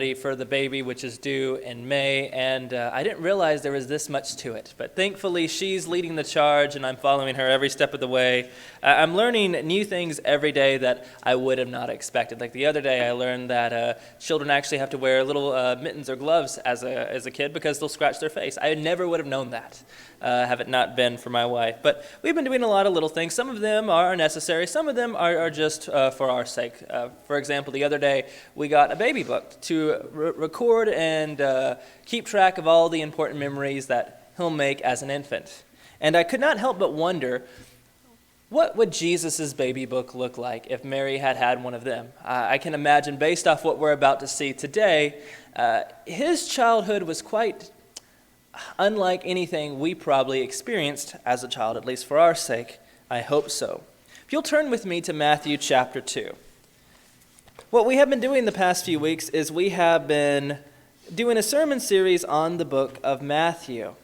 for the baby, which is due in May, and I didn't realize there was this much to it. But thankfully, she's leading the charge, and I'm following her every step of the way. I'm learning new things every day that I would have not expected. Like the other day, I learned that children actually have to wear little mittens or gloves as a kid because they'll scratch their face. I never would have known that, have it not been for my wife. But we've been doing a lot of little things. Some of them are necessary. Some of them are just for our sake. For example, the other day, we got a baby book to record and keep track of all the important memories that he'll make as an infant. And I could not help but wonder, what would Jesus' baby book look like if Mary had had one of them? I can imagine, based off what we're about to see today, his childhood was quite unlike anything we probably experienced as a child, at least for our sake. I hope so. If you'll turn with me to Matthew chapter 2. What we have been doing the past few weeks is we have been doing a sermon series on the book of Matthew.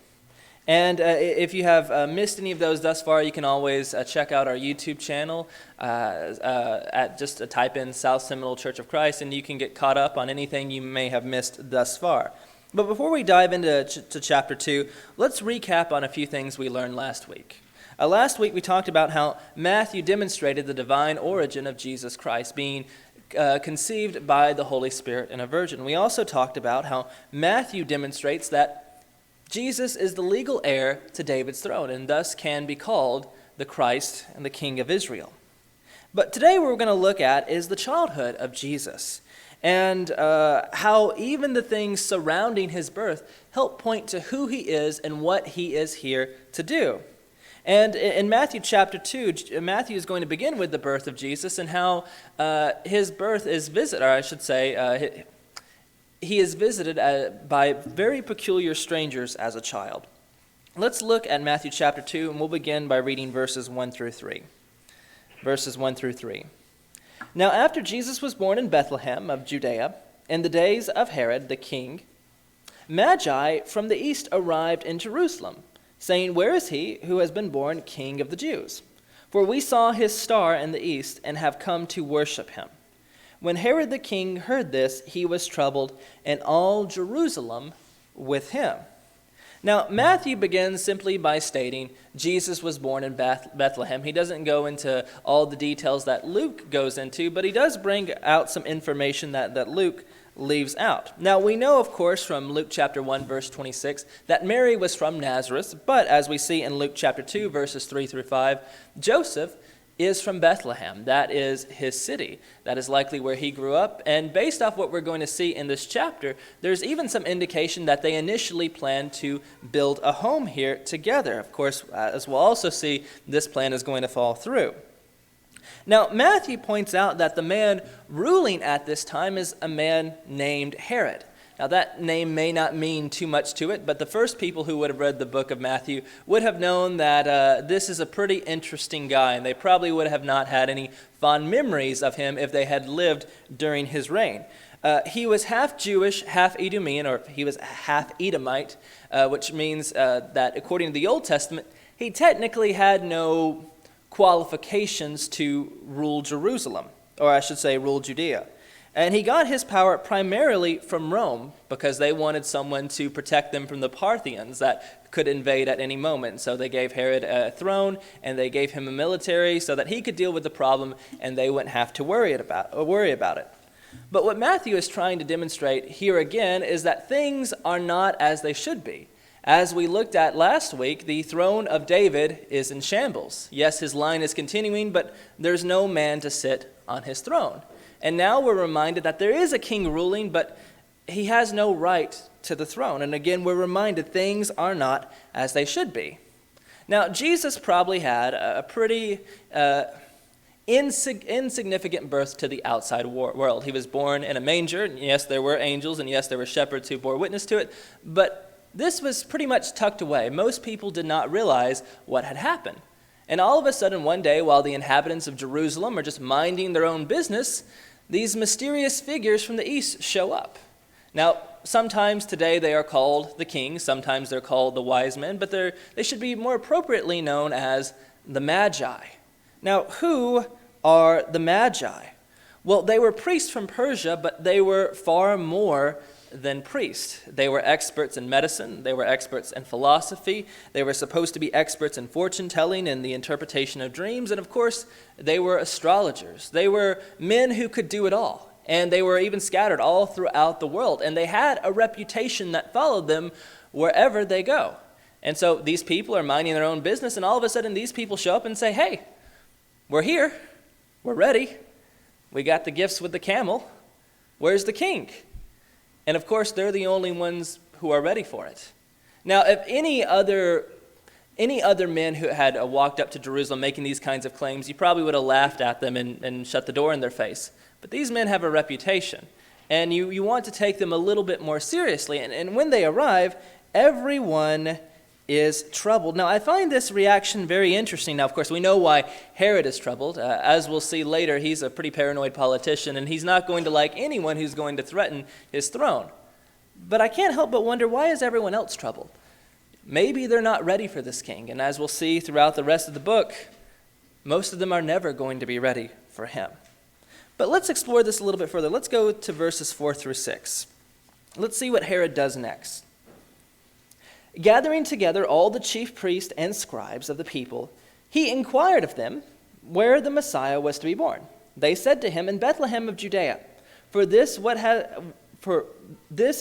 And if you have missed any of those thus far, you can always check out our YouTube channel at just type in South Seminole Church of Christ, and you can get caught up on anything you may have missed thus far. But before we dive into chapter 2, let's recap on a few things we learned last week. Last week we talked about how Matthew demonstrated the divine origin of Jesus Christ being conceived by the Holy Spirit and a virgin. We also talked about how Matthew demonstrates that Jesus is the legal heir to David's throne and thus can be called the Christ and the King of Israel. But today what we're going to look at is the childhood of Jesus and how even the things surrounding his birth help point to who he is and what he is here to do. And in Matthew chapter 2, Matthew is going to begin with the birth of Jesus and how his birth is visited, or I should say, he is visited by very peculiar strangers as a child. Let's look at Matthew chapter 2, and we'll begin by reading verses 1 through 3. Verses 1 through 3. Now after Jesus was born in Bethlehem of Judea, in the days of Herod the king, Magi from the east arrived in Jerusalem, saying, "Where is he who has been born King of the Jews? For we saw his star in the east and have come to worship him." When Herod the king heard this, he was troubled, and all Jerusalem with him. Now, Matthew begins simply by stating Jesus was born in Bethlehem. He doesn't go into all the details that Luke goes into, but he does bring out some information that Luke leaves out. Now, we know, of course, from Luke chapter 1, verse 26, that Mary was from Nazareth, but as we see in Luke chapter 2, verses 3 through 5, Joseph is from Bethlehem. That is his city. That is likely where he grew up. And based off what we're going to see in this chapter, there's even some indication that they initially planned to build a home here together. Of course, as we'll also see, this plan is going to fall through. Now, Matthew points out that the man ruling at this time is a man named Herod. Now, that name may not mean too much to it, but the first people who would have read the book of Matthew would have known that this is a pretty interesting guy, and they probably would have not had any fond memories of him if they had lived during his reign. He was half Jewish, half Edomian, or he was half Edomite, which means that according to the Old Testament, he technically had no qualifications to rule Jerusalem, or I should say rule Judea. And he got his power primarily from Rome because they wanted someone to protect them from the Parthians that could invade at any moment. So they gave Herod a throne and they gave him a military so that he could deal with the problem and they wouldn't have to worry about it. But what Matthew is trying to demonstrate here again is that things are not as they should be. As we looked at last week, the throne of David is in shambles. Yes, his line is continuing, but there's no man to sit on his throne. And now we're reminded that there is a king ruling, but he has no right to the throne. And again, we're reminded things are not as they should be. Now, Jesus probably had a pretty insignificant birth to the outside world. He was born in a manger, and yes, there were angels, and yes, there were shepherds who bore witness to it, but this was pretty much tucked away. Most people did not realize what had happened. And all of a sudden, one day, while the inhabitants of Jerusalem are just minding their own business, these mysterious figures from the east show up. Now, sometimes today they are called the kings, sometimes they're called the wise men, but they should be more appropriately known as the Magi. Now, who are the Magi? Well, they were priests from Persia, but they were far more than priests. They were experts in medicine. They were experts in philosophy. They were supposed to be experts in fortune telling and the interpretation of dreams. And of course, they were astrologers. They were men who could do it all. And they were even scattered all throughout the world. And they had a reputation that followed them wherever they go. And so these people are minding their own business, and all of a sudden these people show up and say, hey, we're here. We're ready. We got the gifts with the camel. Where's the king? And of course, they're the only ones who are ready for it. Now, if any other men who had walked up to Jerusalem making these kinds of claims, you probably would have laughed at them and shut the door in their face. But these men have a reputation, and you want to take them a little bit more seriously. And when they arrive, everyone is troubled. Now, I find this reaction very interesting. Now, of course, we know why Herod is troubled. As we'll see later, he's a pretty paranoid politician, and he's not going to like anyone who's going to threaten his throne. But I can't help but wonder, why is everyone else troubled? Maybe they're not ready for this king, and as we'll see throughout the rest of the book, most of them are never going to be ready for him. But let's explore this a little bit further. Let's go to verses 4 through 6. Let's see what Herod does next. Gathering together all the chief priests and scribes of the people, he inquired of them where the Messiah was to be born. They said to him, in Bethlehem of Judea, for this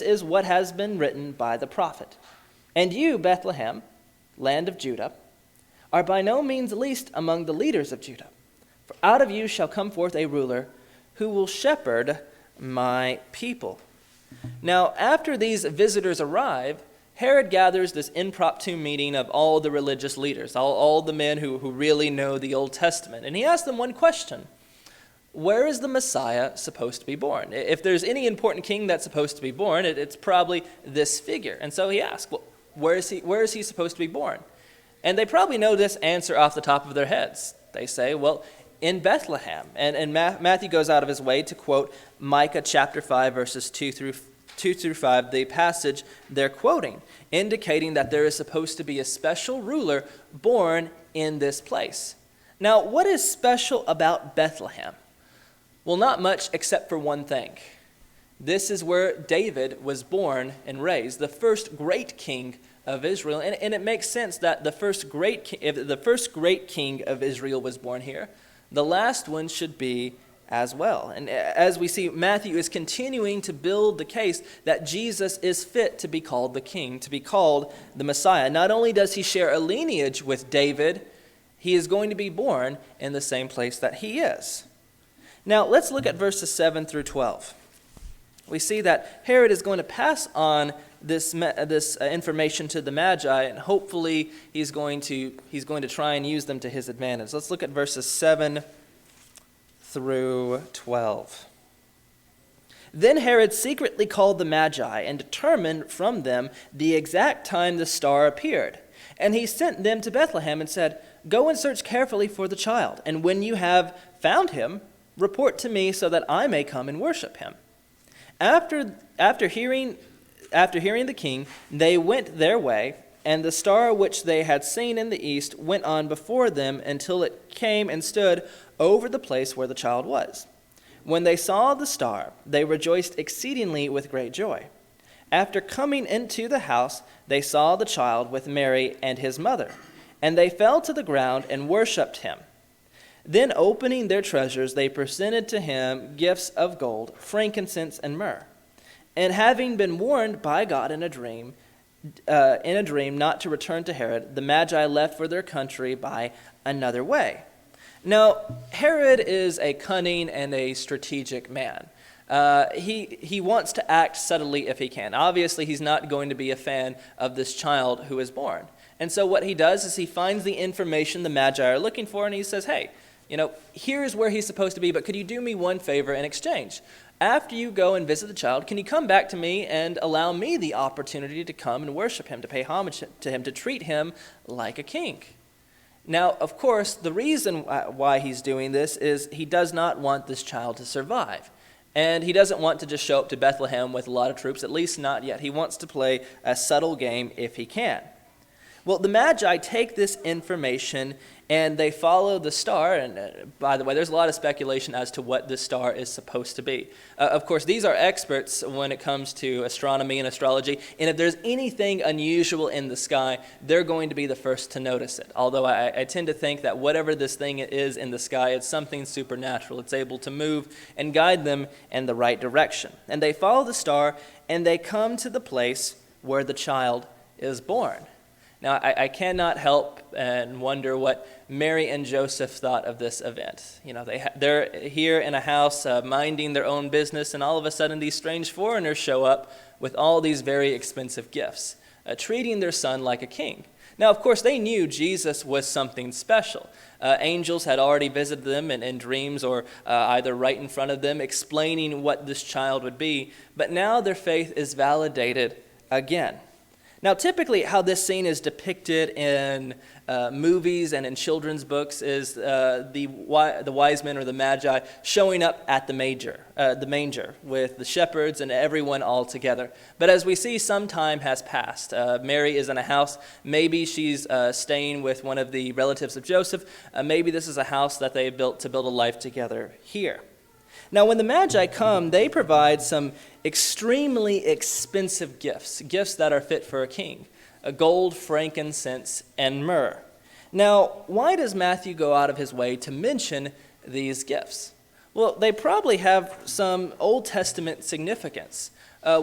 is what has been written by the prophet. And you, Bethlehem, land of Judah, are by no means least among the leaders of Judah. For out of you shall come forth a ruler who will shepherd my people. Now, after these visitors arrive, Herod gathers this impromptu meeting of all the religious leaders, all the men who really know the Old Testament. And he asks them one question. Where is the Messiah supposed to be born? If there's any important king that's supposed to be born, it's probably this figure. And so he asks, well, where is he supposed to be born? And they probably know this answer off the top of their heads. They say, well, in Bethlehem. And Matthew goes out of his way to quote Micah chapter 5, verses 2 through 5, the passage they're quoting, indicating that there is supposed to be a special ruler born in this place. Now, what is special about Bethlehem? Well, not much except for one thing. This is where David was born and raised, the first great king of Israel. And it makes sense that if the first great king of Israel was born here, the last one should be as well. And as we see, Matthew is continuing to build the case that Jesus is fit to be called the king, to be called the Messiah. Not only does he share a lineage with David, he is going to be born in the same place that he is. Now, let's look at verses 7 through 12. We see that Herod is going to pass on this information to the Magi, and hopefully he's going to try and use them to his advantage. Let's look at verses 7 through 12. Then Herod secretly called the Magi and determined from them the exact time the star appeared. And he sent them to Bethlehem and said, go and search carefully for the child, and when you have found him, report to me so that I may come and worship him. After hearing the king, they went their way, and the star which they had seen in the east went on before them until it came and stood over the place where the child was. When they saw the star, they rejoiced exceedingly with great joy. After coming into the house, they saw the child with Mary and his mother, and they fell to the ground and worshipped him. Then opening their treasures, they presented to him gifts of gold, frankincense, and myrrh. And having been warned by God in a dream not to return to Herod, the Magi left for their country by another way. Now, Herod is a cunning and a strategic man. He wants to act subtly if he can. Obviously, he's not going to be a fan of this child who is born. And so what he does is he finds the information the Magi are looking for, and he says, hey, here's where he's supposed to be, but could you do me one favor in exchange? After you go and visit the child, can you come back to me and allow me the opportunity to come and worship him, to pay homage to him, to treat him like a king? Now, of course, the reason why he's doing this is he does not want this child to survive. And he doesn't want to just show up to Bethlehem with a lot of troops, at least not yet. He wants to play a subtle game if he can. Well, the Magi take this information and they follow the star. And by the way, there's a lot of speculation as to what this star is supposed to be. Of course, these are experts when it comes to astronomy and astrology. And if there's anything unusual in the sky, they're going to be the first to notice it. Although I tend to think that whatever this thing is in the sky, it's something supernatural. It's able to move and guide them in the right direction. And they follow the star and they come to the place where the child is born. Now, I cannot help and wonder what Mary and Joseph thought of this event. You know, they're here in a house minding their own business, and all of a sudden these strange foreigners show up with all these very expensive gifts, treating their son like a king. Now, of course, they knew Jesus was something special. Angels had already visited them in dreams or either right in front of them, explaining what this child would be. But now their faith is validated again. Now, typically how this scene is depicted in movies and in children's books is the wise men or the Magi showing up at the manger with the shepherds and everyone all together. But as we see, some time has passed. Mary is in a house. Maybe she's staying with one of the relatives of Joseph. Maybe this is a house that they built to build a life together here. Now, when the Magi come, they provide some extremely expensive gifts that are fit for a king: gold, frankincense, and myrrh. Now, why does Matthew go out of his way to mention these gifts? Well, they probably have some Old Testament significance.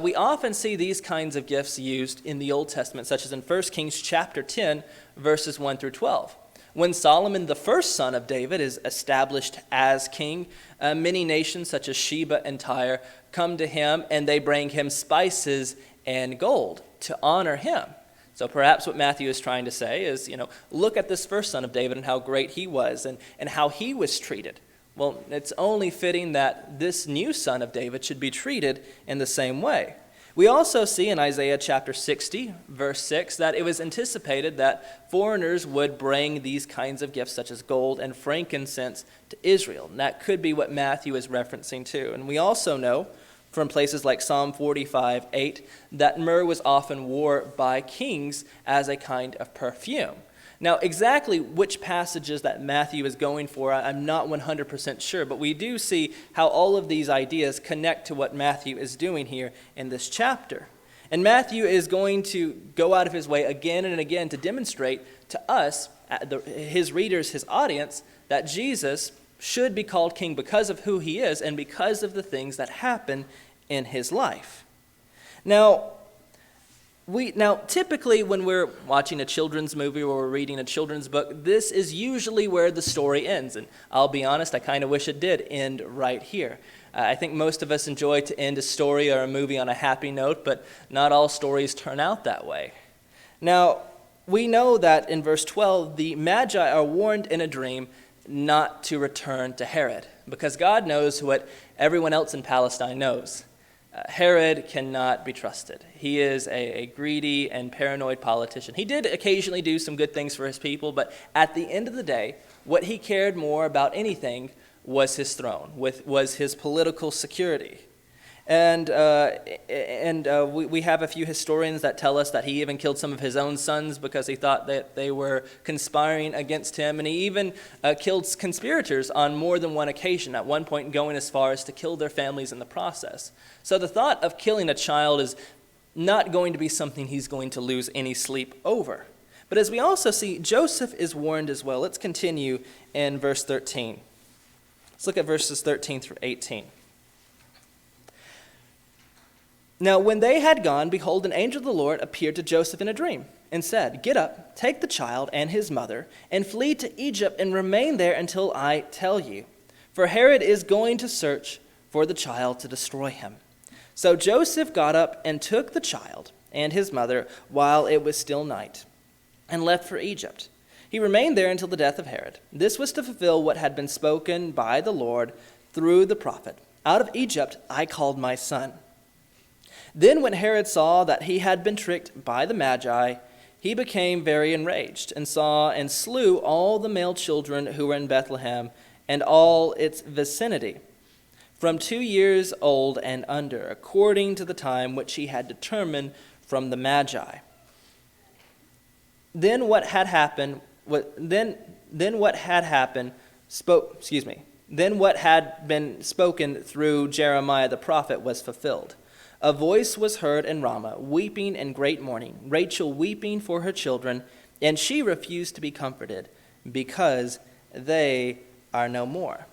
We often see these kinds of gifts used in the Old Testament, such as in 1 Kings chapter 10, verses 1 through 12. When Solomon, the first son of David, is established as king, many nations such as Sheba and Tyre come to him and they bring him spices and gold to honor him. So perhaps what Matthew is trying to say is, look at this first son of David and how great he was and how he was treated. Well, it's only fitting that this new son of David should be treated in the same way. We also see in Isaiah chapter 60, verse 6, that it was anticipated that foreigners would bring these kinds of gifts, such as gold and frankincense, to Israel. And that could be what Matthew is referencing to. And we also know from places like Psalm 45:8 that myrrh was often worn by kings as a kind of perfume. Now, exactly which passages that Matthew is going for, I'm not 100% sure, but we do see how all of these ideas connect to what Matthew is doing here in this chapter. And Matthew is going to go out of his way again and again to demonstrate to us, his readers, his audience, that Jesus should be called king because of who he is and because of the things that happen in his life. Now, typically when we're watching a children's movie or we're reading a children's book, this is usually where the story ends. And I'll be honest, I kind of wish it did end right here. I think most of us enjoy to end a story or a movie on a happy note, but not all stories turn out that way. Now, we know that in verse 12, the Magi are warned in a dream not to return to Herod, because God knows what everyone else in Palestine knows. Herod cannot be trusted. He is a greedy and paranoid politician. He did occasionally do some good things for his people, but at the end of the day, what he cared more about anything was his throne, was his political security. And we have a few historians that tell us that he even killed some of his own sons because he thought that they were conspiring against him. And he even killed conspirators on more than one occasion, at one point going as far as to kill their families in the process. So the thought of killing a child is not going to be something he's going to lose any sleep over. But as we also see, Joseph is warned as well. Let's continue in verse 13. Let's look at verses 13 through 18. Now, when they had gone, behold, an angel of the Lord appeared to Joseph in a dream and said, "Get up, take the child and his mother, and flee to Egypt and remain there until I tell you. For Herod is going to search for the child to destroy him." So Joseph got up and took the child and his mother while it was still night, and left for Egypt. He remained there until the death of Herod. This was to fulfill what had been spoken by the Lord through the prophet, "Out of Egypt I called my son." Then when Herod saw that he had been tricked by the Magi, he became very enraged and saw and slew all the male children who were in Bethlehem and all its vicinity, from 2 years old and under, according to the time which he had determined from the Magi. Then what had happened, then what had happened, then what had been spoken through Jeremiah the prophet was fulfilled. A voice was heard in Ramah, weeping and great mourning, Rachel weeping for her children, and she refused to be comforted, because they are no more.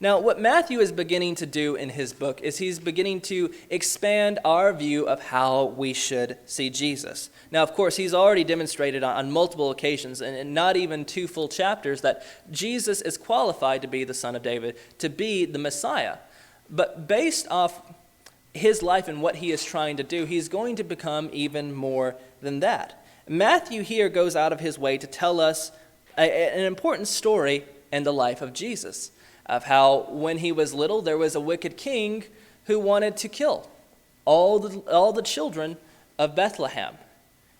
Now, what Matthew is beginning to do in his book is he's beginning to expand our view of how we should see Jesus. Now, of course, he's already demonstrated on multiple occasions, and not even 2 full chapters, that Jesus is qualified to be the Son of David, to be the Messiah. But based off his life and what he is trying to do, he's going to become even more than that. Matthew here goes out of his way to tell us an important story in the life of Jesus, of how when he was little, there was a wicked king who wanted to kill all the children of Bethlehem.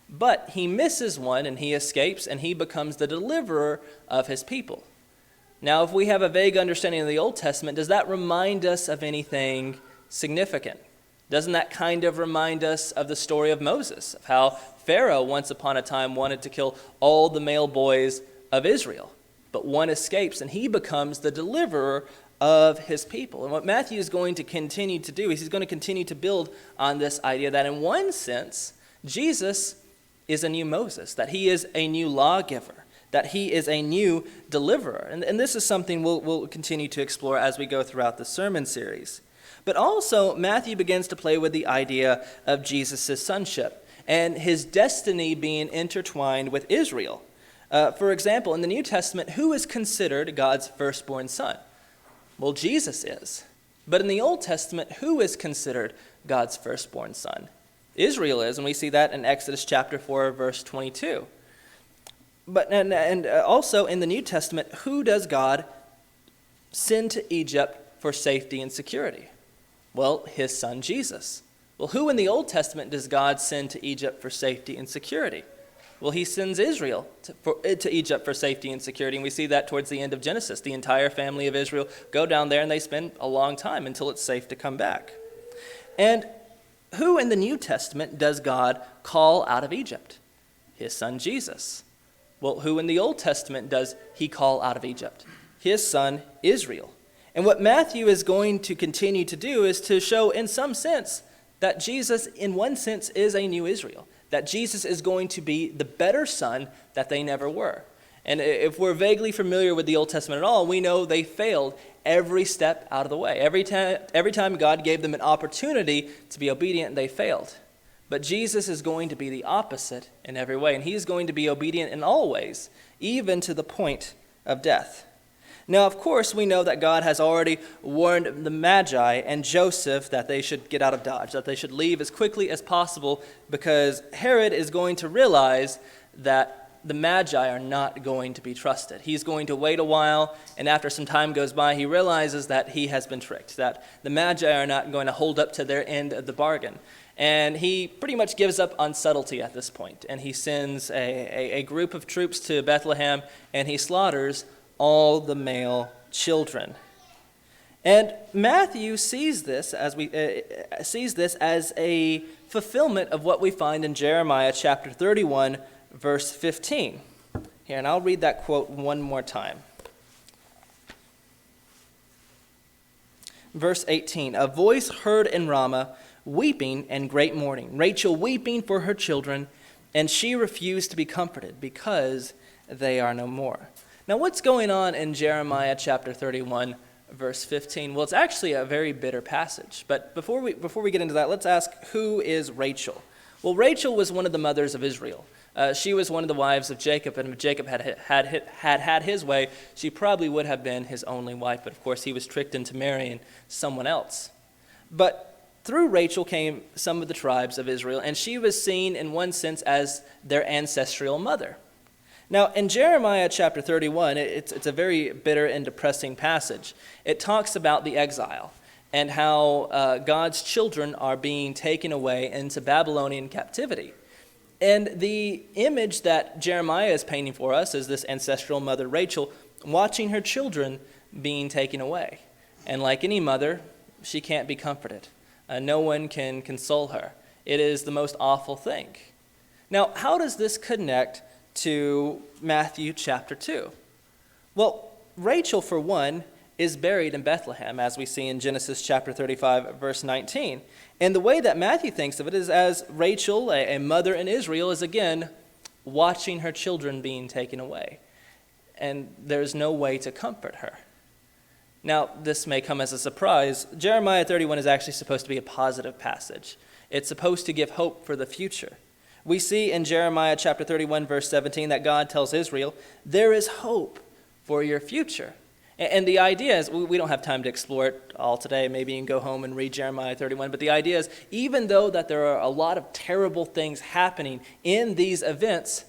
But he misses one, and he escapes, and he becomes the deliverer of his people. Now, if we have a vague understanding of the Old Testament, does that remind us of anything significant? Doesn't that kind of remind us of the story of Moses, of how Pharaoh once upon a time wanted to kill all the male boys of Israel? But one escapes, and he becomes the deliverer of his people. And what Matthew is going to continue to do is he's going to continue to build on this idea that in one sense, Jesus is a new Moses, that he is a new lawgiver, that he is a new deliverer. And this is something we'll continue to explore as we go throughout the sermon series. But also, Matthew begins to play with the idea of Jesus' sonship and his destiny being intertwined with Israel. For example, in the New Testament, who is considered God's firstborn son? Well, Jesus is. But in the Old Testament, who is considered God's firstborn son? Israel is, and we see that in Exodus chapter 4, verse 22. But also in the New Testament, who does God send to Egypt for safety and security? Well, his son Jesus. Well, who in the Old Testament does God send to Egypt for safety and security? Well, he sends Israel to Egypt for safety and security, and we see that towards the end of Genesis. The entire family of Israel go down there, and they spend a long time until it's safe to come back. And who in the New Testament does God call out of Egypt? His son Jesus. Well, who in the Old Testament does he call out of Egypt? His son Israel. And what Matthew is going to continue to do is to show, in some sense, that Jesus, in one sense, is a new Israel. That Jesus is going to be the better son that they never were. And if we're vaguely familiar with the Old Testament at all, we know they failed every step out of the way. Every time God gave them an opportunity to be obedient, they failed. But Jesus is going to be the opposite in every way, and he's going to be obedient in all ways, even to the point of death. Now, of course, we know that God has already warned the Magi and Joseph that they should get out of Dodge, that they should leave as quickly as possible, because Herod is going to realize that the Magi are not going to be trusted. He's going to wait a while, and after some time goes by, he realizes that he has been tricked, that the Magi are not going to hold up to their end of the bargain. And he pretty much gives up on subtlety at this point, and he sends a group of troops to Bethlehem, and he slaughters all the male children. And Matthew sees this as a fulfillment of what we find in Jeremiah chapter 31, verse 15. Here, and I'll read that quote one more time. Verse 18, a voice heard in Ramah, weeping and great mourning, Rachel weeping for her children, and she refused to be comforted because they are no more. Now, what's going on in Jeremiah chapter 31, verse 15? Well, it's actually a very bitter passage. But before we get into that, let's ask, who is Rachel? Well, Rachel was one of the mothers of Israel. She was one of the wives of Jacob, and if Jacob had his way, she probably would have been his only wife. But of course, he was tricked into marrying someone else. But through Rachel came some of the tribes of Israel, and she was seen in one sense as their ancestral mother. Now, in Jeremiah chapter 31, it's a very bitter and depressing passage. It talks about the exile and how God's children are being taken away into Babylonian captivity. And the image that Jeremiah is painting for us is this ancestral mother, Rachel, watching her children being taken away. And like any mother, she can't be comforted. No one can console her. It is the most awful thing. Now, how does this connect to Matthew chapter 2? Well, Rachel, for one, is buried in Bethlehem, as we see in Genesis chapter 35, verse 19. And the way that Matthew thinks of it is as Rachel, a mother in Israel, is again watching her children being taken away. And there's no way to comfort her. Now, this may come as a surprise. Jeremiah 31 is actually supposed to be a positive passage. It's supposed to give hope for the future. We see in Jeremiah chapter 31, verse 17, that God tells Israel, there is hope for your future. And the idea is, we don't have time to explore it all today. Maybe you can go home and read Jeremiah 31. But the idea is, even though that there are a lot of terrible things happening in these events,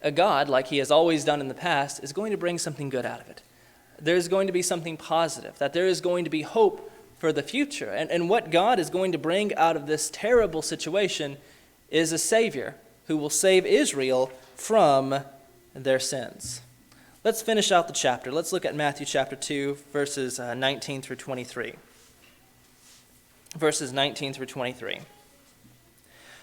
a God, like he has always done in the past, is going to bring something good out of it. There's going to be something positive, that there is going to be hope for the future. And what God is going to bring out of this terrible situation is a Savior who will save Israel from their sins. Let's finish out the chapter. Let's look at Matthew chapter 2, verses 19 through 23. Verses 19 through 23.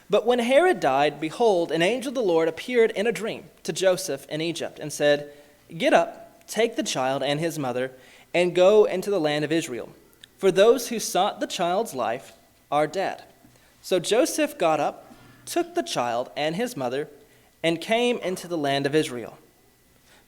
But when Herod died, behold, an angel of the Lord appeared in a dream to Joseph in Egypt and said, get up, take the child and his mother, and go into the land of Israel. For those who sought the child's life are dead. So Joseph got up, took the child and his mother, and came into the land of Israel.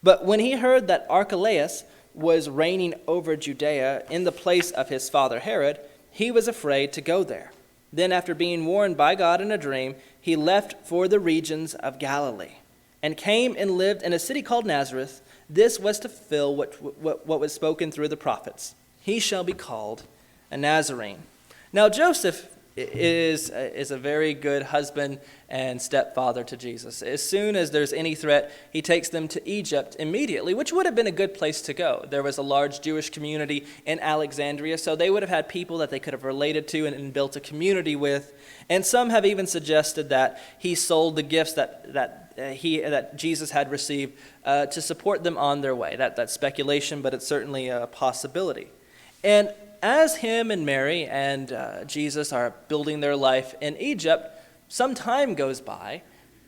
But when he heard that Archelaus was reigning over Judea in the place of his father Herod, he was afraid to go there. Then after being warned by God in a dream, he left for the regions of Galilee, and came and lived in a city called Nazareth. This was to fulfill what was spoken through the prophets. He shall be called a Nazarene. Now Joseph is a very good husband and stepfather to Jesus. As soon as there's any threat, he takes them to Egypt immediately, which would have been a good place to go. There was a large Jewish community in Alexandria, so they would have had people that they could have related to and built a community with. And some have even suggested that he sold the gifts that Jesus had received to support them on their way. That's speculation, but it's certainly a possibility. And as him and Mary and Jesus are building their life in Egypt, some time goes by,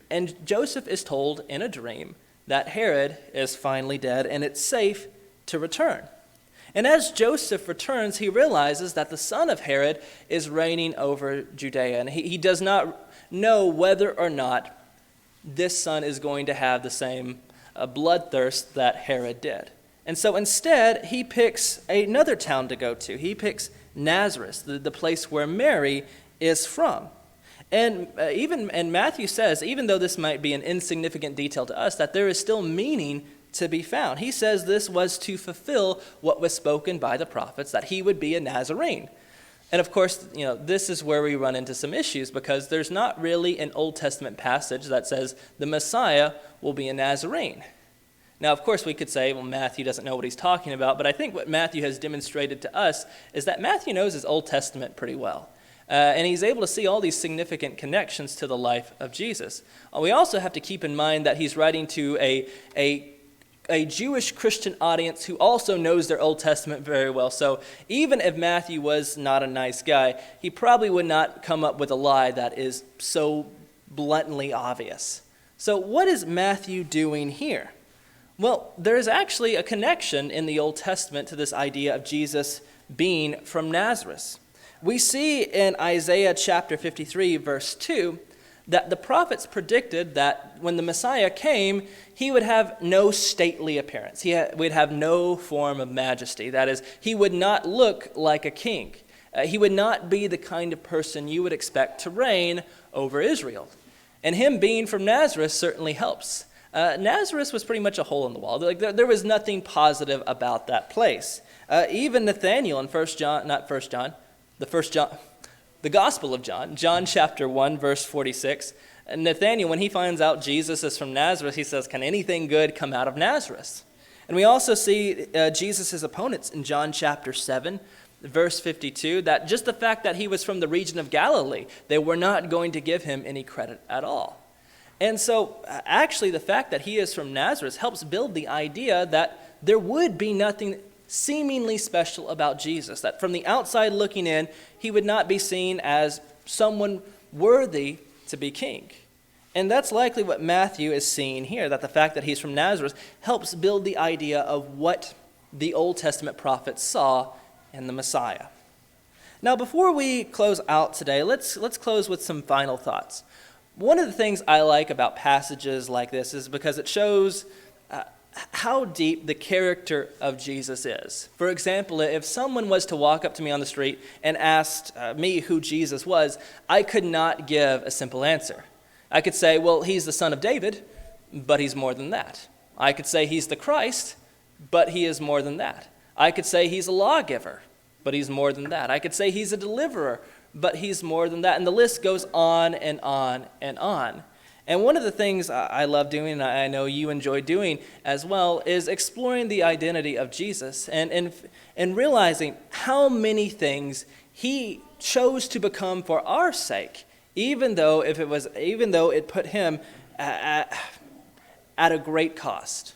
and Joseph is told in a dream that Herod is finally dead and it's safe to return. And as Joseph returns, he realizes that the son of Herod is reigning over Judea, and he does not know whether or not this son is going to have the same bloodthirst that Herod did. And so instead, he picks another town to go to. He picks Nazareth, the place where Mary is from. And Matthew says, even though this might be an insignificant detail to us, that there is still meaning to be found. He says this was to fulfill what was spoken by the prophets, that he would be a Nazarene. And of course, this is where we run into some issues, because there's not really an Old Testament passage that says the Messiah will be a Nazarene. Now, of course, we could say, well, Matthew doesn't know what he's talking about, but I think what Matthew has demonstrated to us is that Matthew knows his Old Testament pretty well. And he's able to see all these significant connections to the life of Jesus. We also have to keep in mind that he's writing to a Jewish Christian audience who also knows their Old Testament very well. So even if Matthew was not a nice guy, he probably would not come up with a lie that is so bluntly obvious. So what is Matthew doing here? Well, there is actually a connection in the Old Testament to this idea of Jesus being from Nazareth. We see in Isaiah chapter 53, verse 2, that the prophets predicted that when the Messiah came, he would have no stately appearance. He would have no form of majesty. That is, he would not look like a king. He would not be the kind of person you would expect to reign over Israel. And him being from Nazareth certainly helps. Nazareth was pretty much a hole in the wall. There was nothing positive about that place. Even Nathanael in the Gospel of John, John chapter 1, verse 46, Nathanael, when he finds out Jesus is from Nazareth, he says, can anything good come out of Nazareth? And we also see Jesus' opponents in John chapter 7, verse 52, that just the fact that he was from the region of Galilee, they were not going to give him any credit at all. And so actually the fact that he is from Nazareth helps build the idea that there would be nothing seemingly special about Jesus, that from the outside looking in, he would not be seen as someone worthy to be king. And that's likely what Matthew is seeing here, that the fact that he's from Nazareth helps build the idea of what the Old Testament prophets saw in the Messiah. Now, before we close out today, let's close with some final thoughts. One of the things I like about passages like this is because it shows how deep the character of Jesus is. For example, if someone was to walk up to me on the street and asked me who Jesus was, I could not give a simple answer. I could say, well, he's the son of David, but he's more than that. I could say he's the Christ, but he is more than that. I could say he's a lawgiver, but he's more than that. I could say he's a deliverer, but he's more than that. And the list goes on and on and on. And one of the things I love doing, and I know you enjoy doing as well, is exploring the identity of Jesus and realizing how many things he chose to become for our sake, even though it put him at a great cost.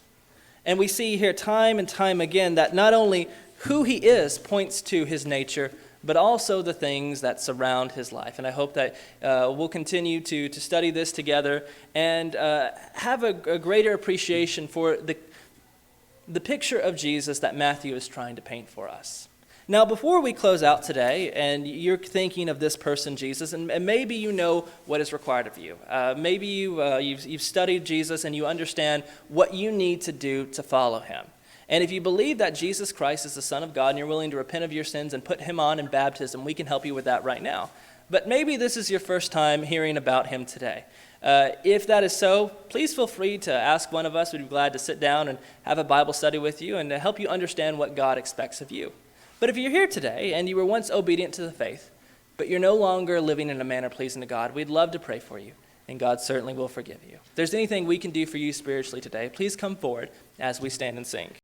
And we see here time and time again that not only who he is points to his nature, but also the things that surround his life. And I hope that we'll continue to study this together and have a greater appreciation for the picture of Jesus that Matthew is trying to paint for us. Now, before we close out today, and you're thinking of this person, Jesus, and maybe you know what is required of you. Maybe you've studied Jesus and you understand what you need to do to follow him. And if you believe that Jesus Christ is the Son of God and you're willing to repent of your sins and put him on in baptism, we can help you with that right now. But maybe this is your first time hearing about him today. If that is so, please feel free to ask one of us. We'd be glad to sit down and have a Bible study with you and to help you understand what God expects of you. But if you're here today and you were once obedient to the faith, but you're no longer living in a manner pleasing to God, we'd love to pray for you, and God certainly will forgive you. If there's anything we can do for you spiritually today, please come forward as we stand and sing.